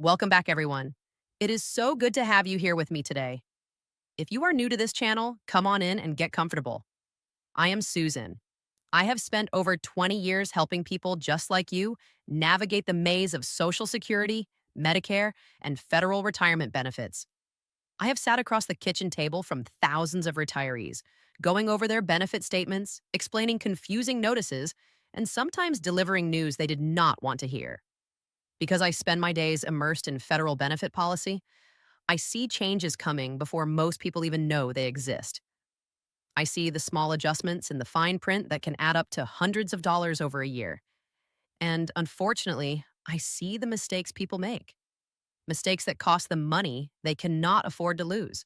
Welcome back, everyone. It is so good to have you here with me today. If you are new to this channel, come on in and get comfortable. I am Susan. I have spent over 20 years helping people just like you navigate the maze of Social Security, Medicare, and federal retirement benefits. I have sat across the kitchen table from thousands of retirees, going over their benefit statements, explaining confusing notices, and sometimes delivering news they did not want to hear. Because I spend my days immersed in federal benefit policy, I see changes coming before most people even know they exist. I see the small adjustments in the fine print that can add up to hundreds of dollars over a year. And unfortunately, I see the mistakes people make. Mistakes that cost them money they cannot afford to lose.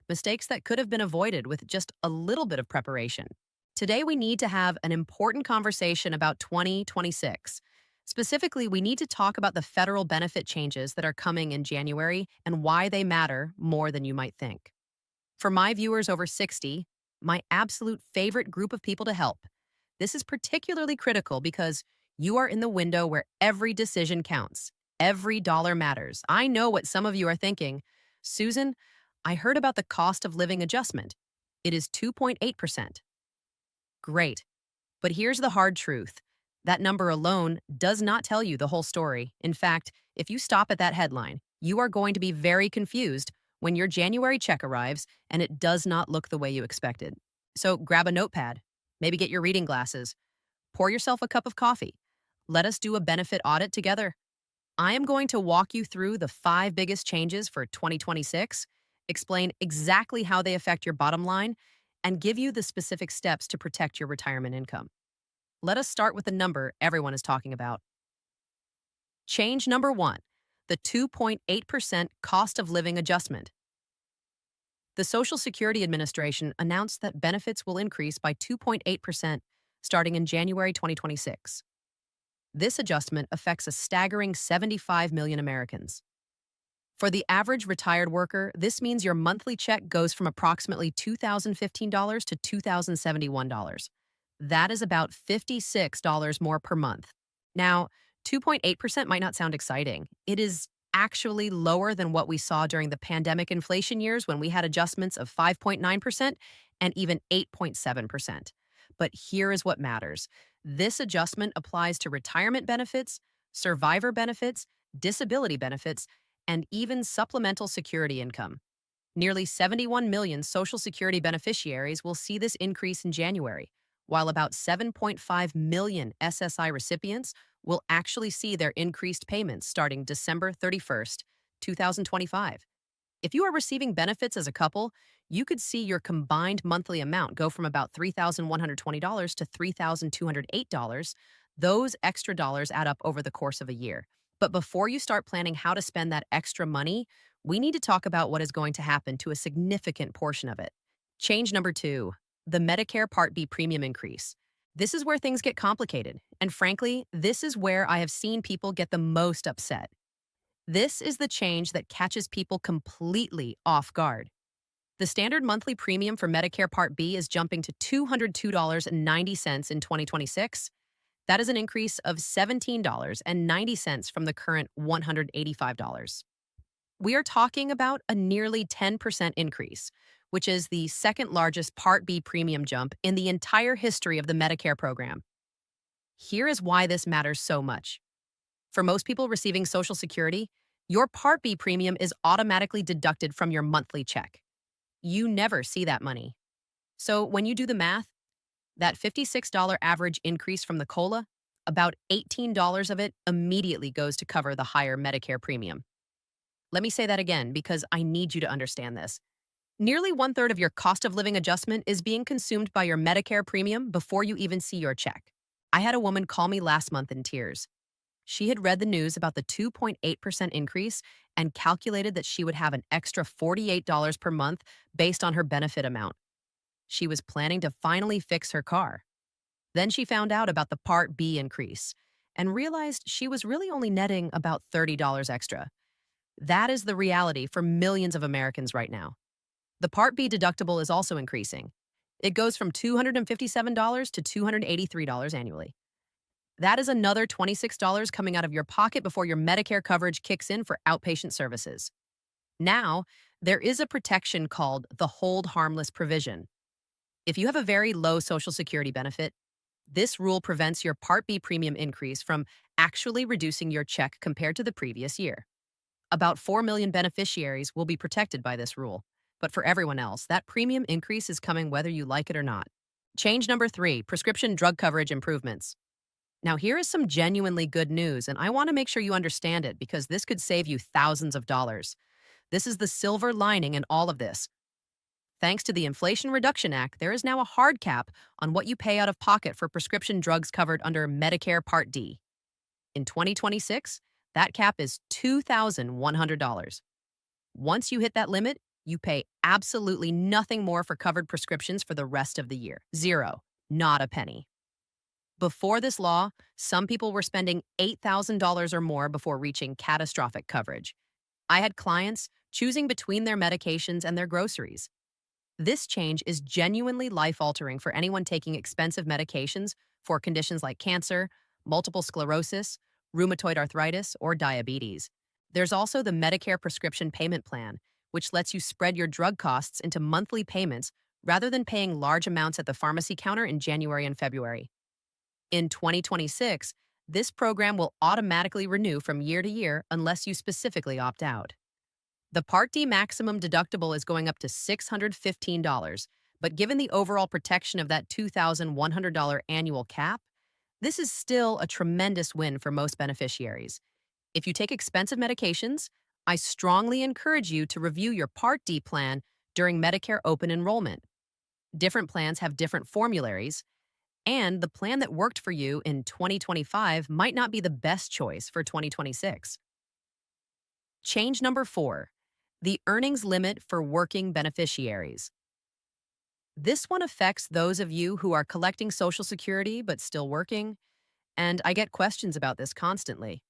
Mistakes that could have been avoided with just a little bit of preparation. Today, we need to have an important conversation about 2026. Specifically, we need to talk about the federal benefit changes that are coming in January and why they matter more than you might think. For my viewers over 60, my absolute favorite group of people to help, this is particularly critical because you are in the window where every decision counts. Every dollar matters. I know what some of you are thinking. Susan, I heard about the cost of living adjustment. It is 2.8%. Great. But here's the hard truth. That number alone does not tell you the whole story. In fact, if you stop at that headline, you are going to be very confused when your January check arrives and it does not look the way you expected. So grab a notepad, maybe get your reading glasses, pour yourself a cup of coffee. Let us do a benefit audit together. I am going to walk you through the 5 biggest changes for 2026, explain exactly how they affect your bottom line, and give you the specific steps to protect your retirement income. Let us start with the number everyone is talking about. Change number 1, the 2.8% cost of living adjustment. The Social Security Administration announced that benefits will increase by 2.8% starting in January 2026. This adjustment affects a staggering 75 million Americans. For the average retired worker, this means your monthly check goes from approximately $2,015 to $2,071. That is about $56 more per month. Now, 2.8% might not sound exciting. It is actually lower than what we saw during the pandemic inflation years when we had adjustments of 5.9% and even 8.7%. But here is what matters. This adjustment applies to retirement benefits, survivor benefits, disability benefits, and even supplemental security income. Nearly 71 million Social Security beneficiaries will see this increase in January, while about 7.5 million SSI recipients will actually see their increased payments starting December 31st, 2025. If you are receiving benefits as a couple, you could see your combined monthly amount go from about $3,120 to $3,208. Those extra dollars add up over the course of a year. But before you start planning how to spend that extra money, we need to talk about what is going to happen to a significant portion of it. Change number 2, the Medicare Part B premium increase. This is where things get complicated, and frankly, this is where I have seen people get the most upset. This is the change that catches people completely off guard. The standard monthly premium for Medicare Part B is jumping to $202.90 in 2026. That is an increase of $17.90 from the current $185. We are talking about a nearly 10% increase, which is the second largest Part B premium jump in the entire history of the Medicare program. Here is why this matters so much. For most people receiving Social Security, your Part B premium is automatically deducted from your monthly check. You never see that money. So when you do the math, that $56 average increase from the COLA, about $18 of it immediately goes to cover the higher Medicare premium. Let me say that again because I need you to understand this. Nearly 1/3 of your cost of living adjustment is being consumed by your Medicare premium before you even see your check. I had a woman call me last month in tears. She had read the news about the 2.8% increase and calculated that she would have an extra $48 per month based on her benefit amount. She was planning to finally fix her car. Then she found out about the Part B increase and realized she was really only netting about $30 extra. That is the reality for millions of Americans right now. The Part B deductible is also increasing. It goes from $257 to $283 annually. That is another $26 coming out of your pocket before your Medicare coverage kicks in for outpatient services. Now, there is a protection called the hold harmless provision. If you have a very low Social Security benefit, this rule prevents your Part B premium increase from actually reducing your check compared to the previous year. About 4 million beneficiaries will be protected by this rule. But for everyone else, that premium increase is coming whether you like it or not. Change number 3, prescription drug coverage improvements. Now, here is some genuinely good news, and I want to make sure you understand it because this could save you thousands of dollars. This is the silver lining in all of this. Thanks to the Inflation Reduction Act, there is now a hard cap on what you pay out of pocket for prescription drugs covered under Medicare Part D. In 2026, that cap is $2,100. Once you hit that limit, you pay absolutely nothing more for covered prescriptions for the rest of the year. Zero. Not a penny. Before this law, some people were spending $8,000 or more before reaching catastrophic coverage. I had clients choosing between their medications and their groceries. This change is genuinely life-altering for anyone taking expensive medications for conditions like cancer, multiple sclerosis, rheumatoid arthritis, or diabetes. There's also the Medicare Prescription Payment Plan, which lets you spread your drug costs into monthly payments rather than paying large amounts at the pharmacy counter in January and February. In 2026, this program will automatically renew from year to year unless you specifically opt out. The Part D maximum deductible is going up to $615, but given the overall protection of that $2,100 annual cap, this is still a tremendous win for most beneficiaries. If you take expensive medications, I strongly encourage you to review your Part D plan during Medicare open enrollment. Different plans have different formularies, and the plan that worked for you in 2025 might not be the best choice for 2026. Change number 4, the earnings limit for working beneficiaries. This one affects those of you who are collecting Social Security but still working, and I get questions about this constantly.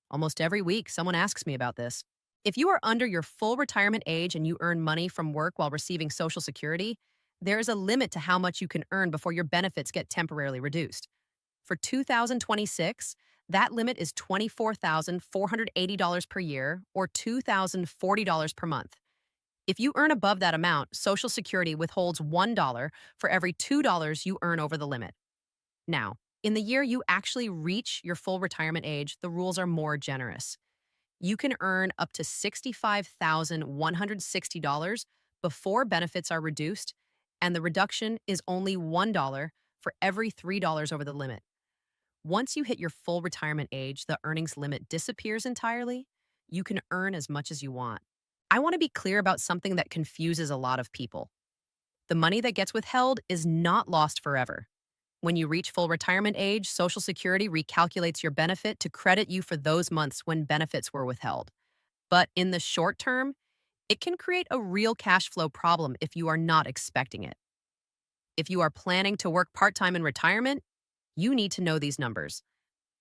Almost every week, someone asks me about this. If you are under your full retirement age and you earn money from work while receiving Social Security, there is a limit to how much you can earn before your benefits get temporarily reduced. For 2026, that limit is $24,480 per year or $2,040 per month. If you earn above that amount, Social Security withholds $1 for every $2 you earn over the limit. Now, in the year you actually reach your full retirement age, the rules are more generous. You can earn up to $65,160 before benefits are reduced, and the reduction is only $1 for every $3 over the limit. Once you hit your full retirement age, the earnings limit disappears entirely. You can earn as much as you want. I want to be clear about something that confuses a lot of people. The money that gets withheld is not lost forever. When you reach full retirement age, Social Security recalculates your benefit to credit you for those months when benefits were withheld. But in the short term, it can create a real cash flow problem if you are not expecting it. If you are planning to work part-time in retirement, you need to know these numbers.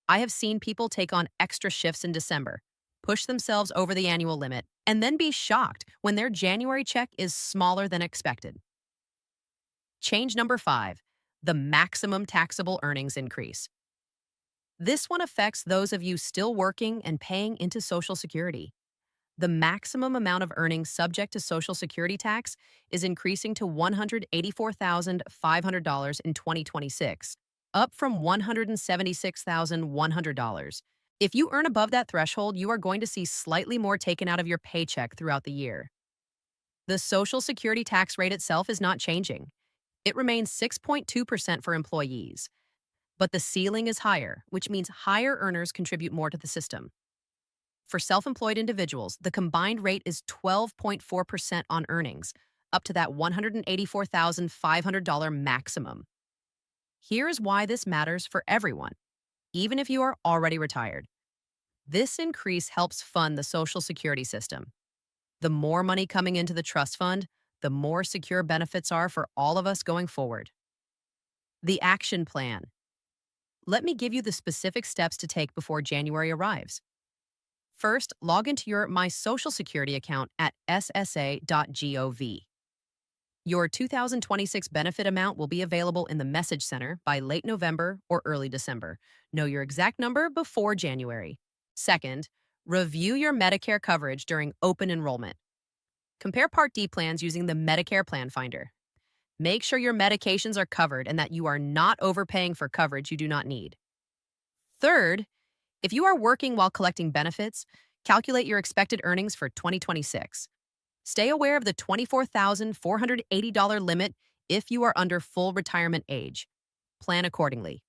I have seen people take on extra shifts in December, push themselves over the annual limit, and then be shocked when their January check is smaller than expected. Change number 5, the maximum taxable earnings increase. This one affects those of you still working and paying into Social Security. The maximum amount of earnings subject to Social Security tax is increasing to $184,500 in 2026, up from $176,100. If you earn above that threshold, you are going to see slightly more taken out of your paycheck throughout the year. The Social Security tax rate itself is not changing. It remains 6.2% for employees. But the ceiling is higher, which means higher earners contribute more to the system. For self-employed individuals, the combined rate is 12.4% on earnings, up to that $184,500 maximum. Here's why this matters for everyone, even if you are already retired. This increase helps fund the Social Security system. The more money coming into the trust fund, the more secure benefits are for all of us going forward. The action plan. Let me give you the specific steps to take before January arrives. First, log into your My Social Security account at ssa.gov. Your 2026 benefit amount will be available in the Message Center by late November or early December. Know your exact number before January. Second, review your Medicare coverage during open enrollment. Compare Part D plans using the Medicare Plan Finder. Make sure your medications are covered and that you are not overpaying for coverage you do not need. Third, if you are working while collecting benefits, calculate your expected earnings for 2026. Stay aware of the $24,480 limit if you are under full retirement age. Plan accordingly.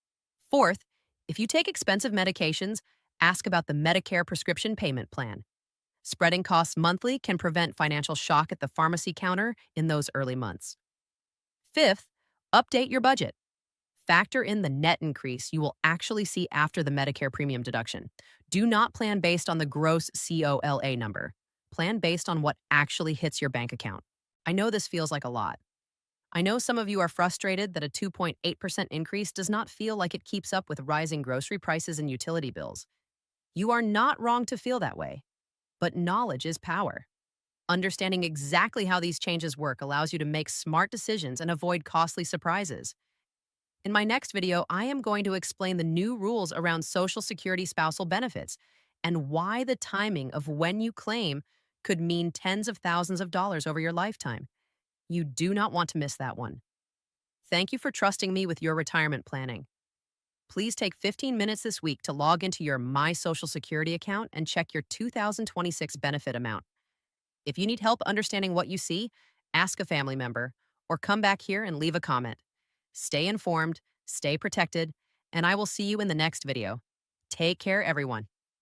Fourth, if you take expensive medications, ask about the Medicare prescription payment plan. Spreading costs monthly can prevent financial shock at the pharmacy counter in those early months. Fifth, update your budget. Factor in the net increase you will actually see after the Medicare premium deduction. Do not plan based on the gross COLA number. Plan based on what actually hits your bank account. I know this feels like a lot. I know some of you are frustrated that a 2.8% increase does not feel like it keeps up with rising grocery prices and utility bills. You are not wrong to feel that way, but knowledge is power. Understanding exactly how these changes work allows you to make smart decisions and avoid costly surprises. In my next video, I am going to explain the new rules around Social Security spousal benefits and why the timing of when you claim could mean tens of thousands of dollars over your lifetime. You do not want to miss that one. Thank you for trusting me with your retirement planning. Please take 15 minutes this week to log into your My Social Security account and check your 2026 benefit amount. If you need help understanding what you see, ask a family member or come back here and leave a comment. Stay informed, stay protected, and I will see you in the next video. Take care, everyone.